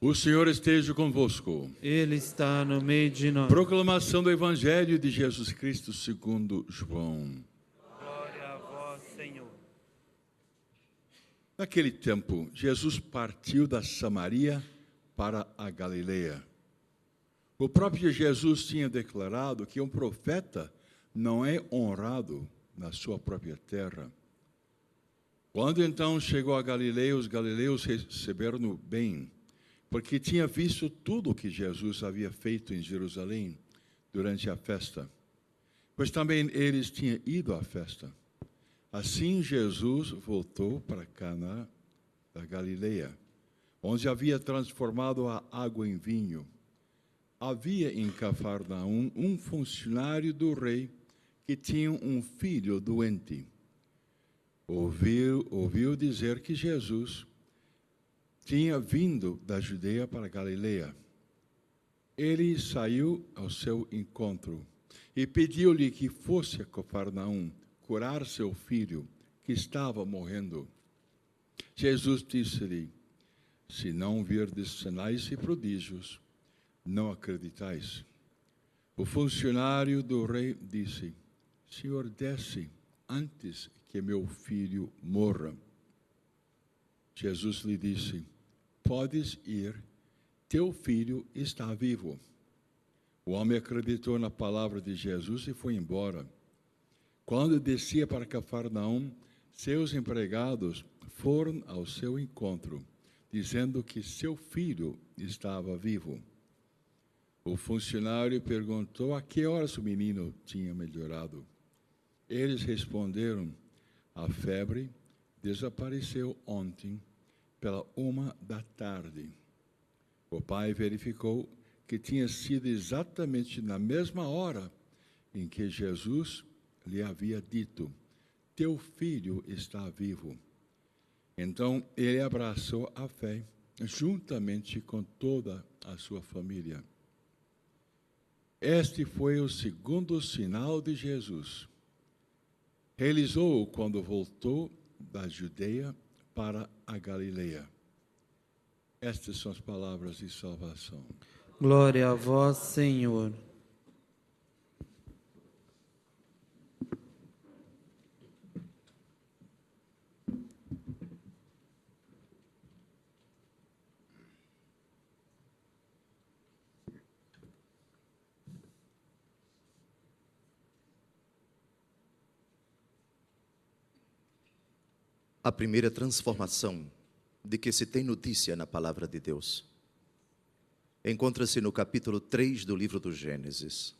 O Senhor esteja convosco. Ele está no meio de nós. Proclamação do Evangelho de Jesus Cristo segundo João. Glória a vós, Senhor. Naquele tempo, Jesus partiu da Samaria para a Galileia. O próprio Jesus tinha declarado que um profeta não é honrado na sua própria terra. Quando então chegou a Galileia, os galileus receberam-no bem, porque tinha visto tudo o que Jesus havia feito em Jerusalém durante a festa, pois também eles tinham ido à festa. Assim Jesus voltou para Caná da Galileia, onde havia transformado a água em vinho. Havia em Cafarnaum um funcionário do rei que tinha um filho doente. Ouviu dizer que Jesus tinha vindo da Judeia para a Galileia. Ele saiu ao seu encontro e pediu-lhe que fosse a Cafarnaum curar seu filho, que estava morrendo. Jesus disse-lhe: se não virdes sinais e prodígios, não acreditais. O funcionário do rei disse: Senhor, desce antes que meu filho morra. Jesus lhe disse: podes ir, teu filho está vivo. O homem acreditou na palavra de Jesus e foi embora. Quando descia para Cafarnaum, seus empregados foram ao seu encontro, dizendo que seu filho estava vivo. O funcionário perguntou a que horas o menino tinha melhorado. Eles responderam: a febre desapareceu ontem, pela 1h. O pai verificou que tinha sido exatamente na mesma hora em que Jesus lhe havia dito: teu filho está vivo. Então ele abraçou a fé, juntamente com toda a sua família. Este foi o segundo sinal de Jesus. Realizou-o quando voltou da Judeia para a Galileia. Estas são as palavras de salvação. Glória a vós, Senhor. A primeira transformação de que se tem notícia na palavra de Deus encontra-se no capítulo 3 do livro do Gênesis.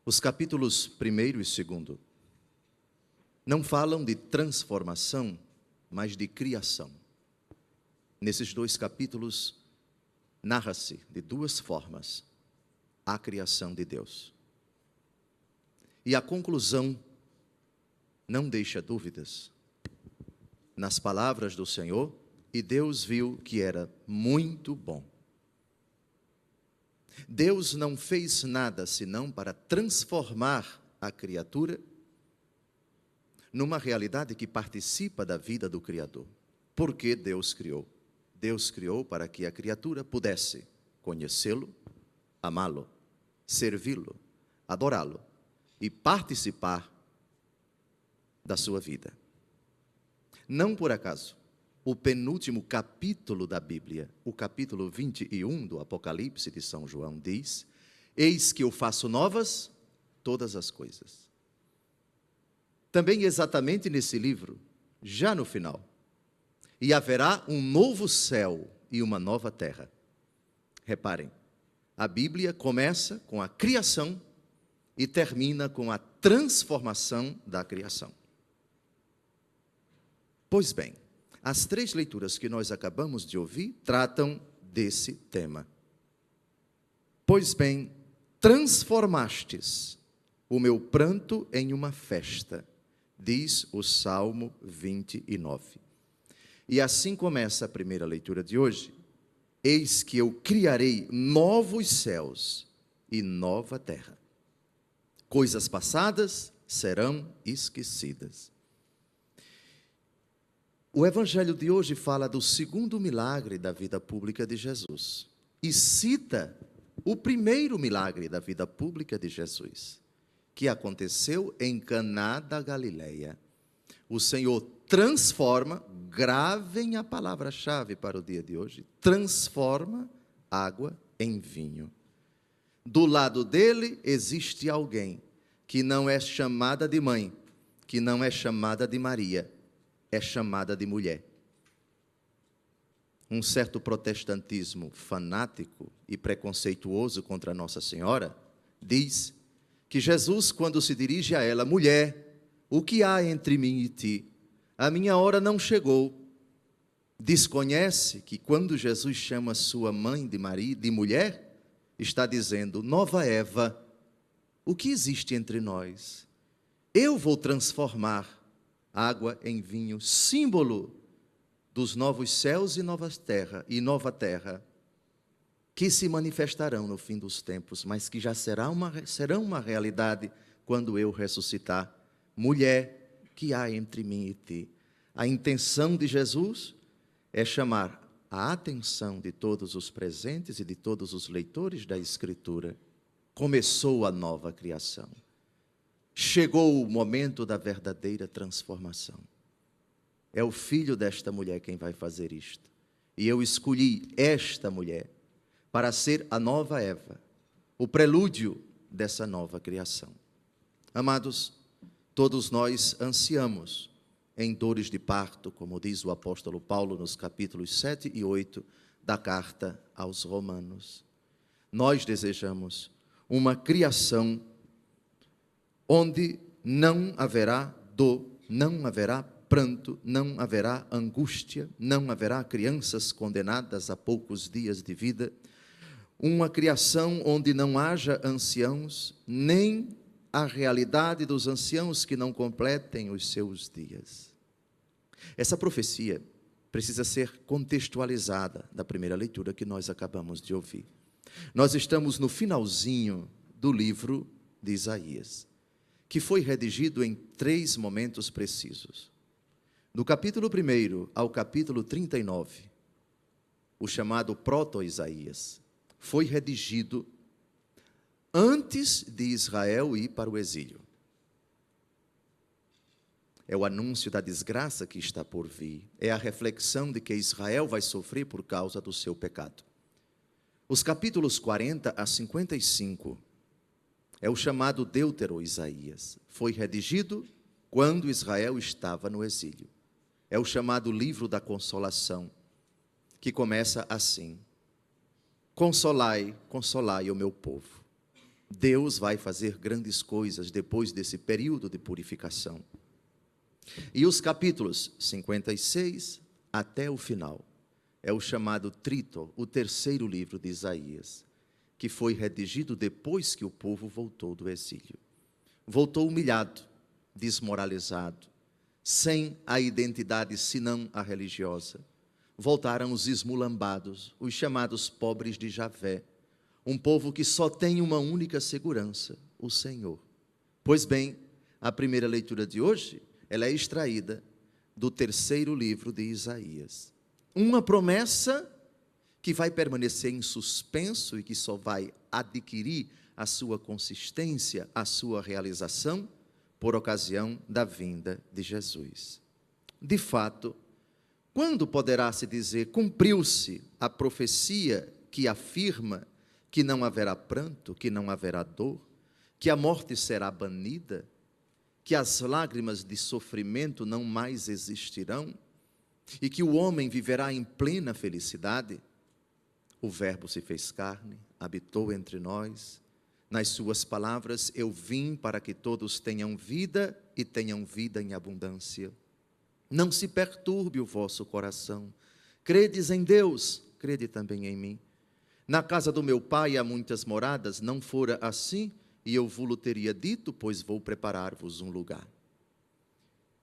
Os capítulos 1º e 2º não falam de transformação, mas de criação. Nesses dois capítulos, narra-se de duas formas a criação de Deus. E a conclusão não deixa dúvidas. Nas palavras do Senhor, e Deus viu que era muito bom. Deus não fez nada senão para transformar a criatura numa realidade que participa da vida do Criador. Por que Deus criou? Deus criou para que a criatura pudesse conhecê-lo, amá-lo, servi-lo, adorá-lo e participar da sua vida. Não por acaso, o penúltimo capítulo da Bíblia, o capítulo 21 do Apocalipse de São João diz: eis que eu faço novas todas as coisas. Também exatamente nesse livro, já no final, e haverá um novo céu e uma nova terra. Reparem, a Bíblia começa com a criação e termina com a transformação da criação. Pois bem, as três leituras que nós acabamos de ouvir tratam desse tema. Pois bem, transformastes o meu pranto em uma festa, diz o Salmo 29. E assim começa a primeira leitura de hoje. Eis que eu criarei novos céus e nova terra. Coisas passadas serão esquecidas. O evangelho de hoje fala do segundo milagre da vida pública de Jesus e cita o primeiro milagre da vida pública de Jesus, que aconteceu em Caná da Galileia. O Senhor transforma, gravem a palavra-chave para o dia de hoje, transforma água em vinho. Do lado dele existe alguém que não é chamada de mãe, que não é chamada de Maria, é chamada de mulher. Um certo protestantismo fanático e preconceituoso contra Nossa Senhora diz que Jesus, quando se dirige a ela, mulher, o que há entre mim e ti? A minha hora não chegou. Desconhece que quando Jesus chama sua mãe de Maria, de mulher, está dizendo, nova Eva, o que existe entre nós? Eu vou transformar água em vinho, símbolo dos novos céus e nova terra, que se manifestarão no fim dos tempos, mas que já serão uma realidade quando eu ressuscitar. Mulher, que há entre mim e ti? A intenção de Jesus é chamar a atenção de todos os presentes e de todos os leitores da Escritura. Começou a nova criação. Chegou o momento da verdadeira transformação. É o filho desta mulher quem vai fazer isto. E eu escolhi esta mulher para ser a nova Eva, o prelúdio dessa nova criação. Amados, todos nós ansiamos em dores de parto, como diz o apóstolo Paulo nos capítulos 7 e 8 da carta aos Romanos. Nós desejamos uma criação onde não haverá dor, não haverá pranto, não haverá angústia, não haverá crianças condenadas a poucos dias de vida, uma criação onde não haja anciãos, nem a realidade dos anciãos que não completem os seus dias. Essa profecia precisa ser contextualizada da primeira leitura que nós acabamos de ouvir. Nós estamos no finalzinho do livro de Isaías, que foi redigido em 3 momentos precisos. Do capítulo 1 ao capítulo 39, o chamado Proto-Isaías, foi redigido antes de Israel ir para o exílio. É o anúncio da desgraça que está por vir, é a reflexão de que Israel vai sofrer por causa do seu pecado. Os capítulos 40 a 55 é o chamado Deutero-Isaías, foi redigido quando Israel estava no exílio. É o chamado livro da consolação, que começa assim: consolai, consolai o meu povo. Deus vai fazer grandes coisas depois desse período de purificação. E os capítulos 56 até o final é o chamado Trito, o terceiro livro de Isaías, que foi redigido depois que o povo voltou do exílio. Voltou humilhado, desmoralizado, sem a identidade senão a religiosa. Voltaram os esmulambados, os chamados pobres de Javé, um povo que só tem uma única segurança, o Senhor. Pois bem, a primeira leitura de hoje, ela é extraída do terceiro livro de Isaías. Uma promessa que vai permanecer em suspenso e que só vai adquirir a sua consistência, a sua realização, por ocasião da vinda de Jesus. De fato, quando poderá se dizer cumpriu-se a profecia que afirma que não haverá pranto, que não haverá dor, que a morte será banida, que as lágrimas de sofrimento não mais existirão e que o homem viverá em plena felicidade? O Verbo se fez carne, habitou entre nós. Nas suas palavras, eu vim para que todos tenham vida e tenham vida em abundância. Não se perturbe o vosso coração. Credes em Deus, crede também em mim. Na casa do meu pai há muitas moradas, não fora assim, e eu vos teria dito, pois vou preparar-vos um lugar.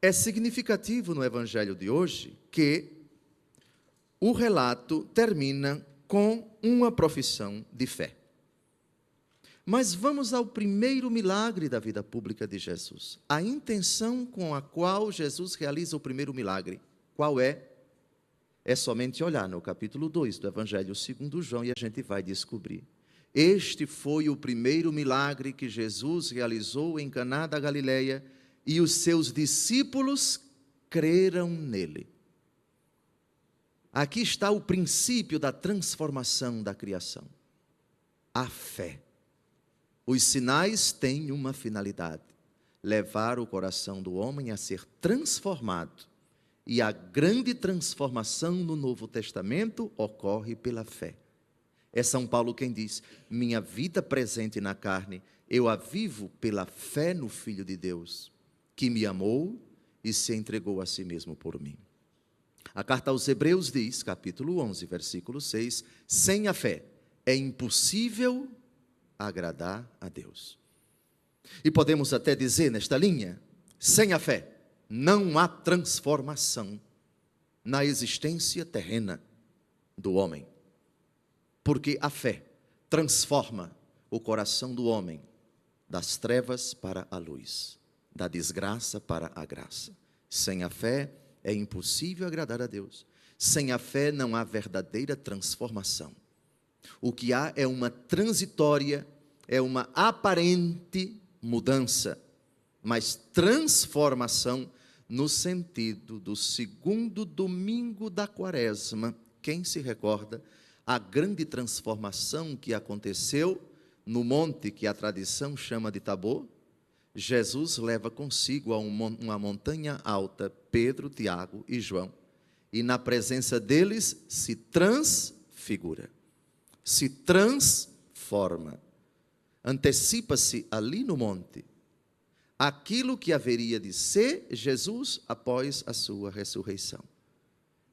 É significativo no evangelho de hoje que o relato termina com uma profissão de fé. Mas vamos ao primeiro milagre da vida pública de Jesus. A intenção com a qual Jesus realiza o primeiro milagre. Qual é? É somente olhar no capítulo 2 do Evangelho segundo João e a gente vai descobrir. Este foi o primeiro milagre que Jesus realizou em Caná da Galileia e os seus discípulos creram nele. Aqui está o princípio da transformação da criação. A fé. Os sinais têm uma finalidade: levar o coração do homem a ser transformado. E a grande transformação no Novo Testamento ocorre pela fé. É São Paulo quem diz: minha vida presente na carne, eu a vivo pela fé no Filho de Deus, que me amou e se entregou a si mesmo por mim. A carta aos Hebreus diz, capítulo 11, versículo 6, sem a fé é impossível agradar a Deus. E podemos até dizer nesta linha, sem a fé não há transformação na existência terrena do homem. Porque a fé transforma o coração do homem das trevas para a luz, da desgraça para a graça. Sem a fé é impossível agradar a Deus. Sem a fé não há verdadeira transformação. O que há é uma transitória, é uma aparente mudança, mas transformação no sentido do segundo domingo da Quaresma. Quem se recorda a grande transformação que aconteceu no monte que a tradição chama de Tabor? Jesus leva consigo a uma montanha alta Pedro, Tiago e João, e na presença deles se transfigura, se transforma. Antecipa-se ali no monte aquilo que haveria de ser Jesus após a sua ressurreição.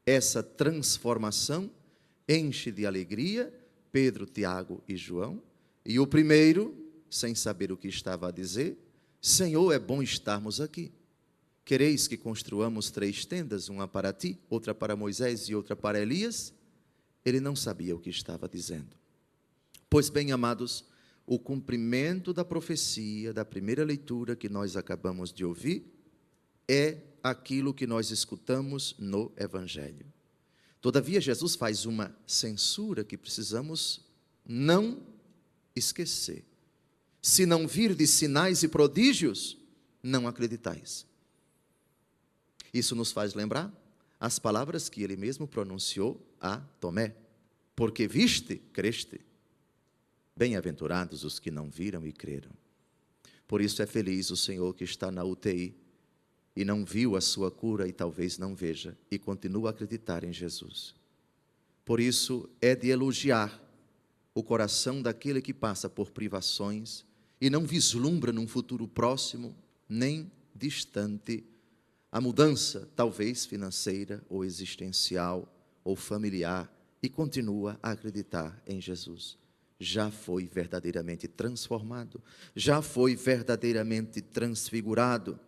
Essa transformação enche de alegria Pedro, Tiago e João, e o primeiro, sem saber o que estava a dizer: Senhor, é bom estarmos aqui. Quereis que construamos 3 tendas, uma para ti, outra para Moisés e outra para Elias? Ele não sabia o que estava dizendo. Pois bem, amados, o cumprimento da profecia, da primeira leitura que nós acabamos de ouvir, é aquilo que nós escutamos no Evangelho. Todavia, Jesus faz uma censura que precisamos não esquecer. Se não virdes sinais e prodígios, não acreditais. Isso nos faz lembrar as palavras que ele mesmo pronunciou a Tomé: porque viste, creste. Bem-aventurados os que não viram e creram. Por isso é feliz o Senhor que está na UTI e não viu a sua cura e talvez não veja, e continua a acreditar em Jesus. Por isso é de elogiar o coração daquele que passa por privações e não vislumbra num futuro próximo, nem distante, a mudança, talvez financeira ou existencial ou familiar, e continua a acreditar em Jesus. Já foi verdadeiramente transformado, já foi verdadeiramente transfigurado.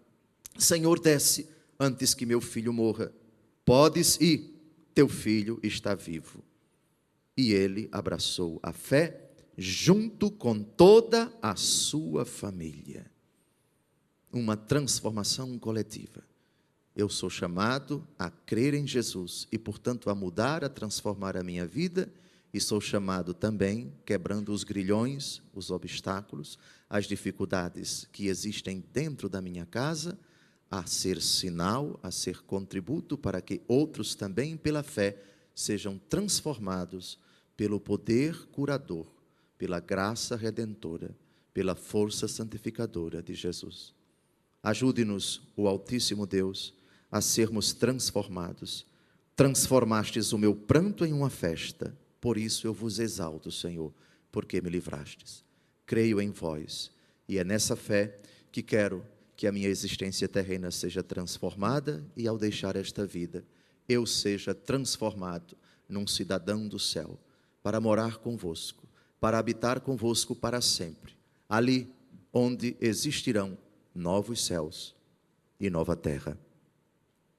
Senhor, desce antes que meu filho morra. Podes ir, teu filho está vivo. E ele abraçou a fé junto com toda a sua família. Uma transformação coletiva. Eu sou chamado a crer em Jesus e, portanto, a mudar, a transformar a minha vida, e sou chamado também, quebrando os grilhões, os obstáculos, as dificuldades que existem dentro da minha casa, a ser sinal, a ser contributo para que outros também, pela fé, sejam transformados pelo poder curador, pela graça redentora, pela força santificadora de Jesus. Ajude-nos, o Altíssimo Deus, a sermos transformados. Transformastes o meu pranto em uma festa, por isso eu vos exalto, Senhor, porque me livrastes. Creio em vós, e é nessa fé que quero que a minha existência terrena seja transformada e, ao deixar esta vida, eu seja transformado num cidadão do céu, para morar convosco, para habitar convosco para sempre, ali onde existirão novos céus e nova terra.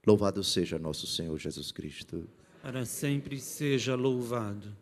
Louvado seja nosso Senhor Jesus Cristo. Para sempre seja louvado.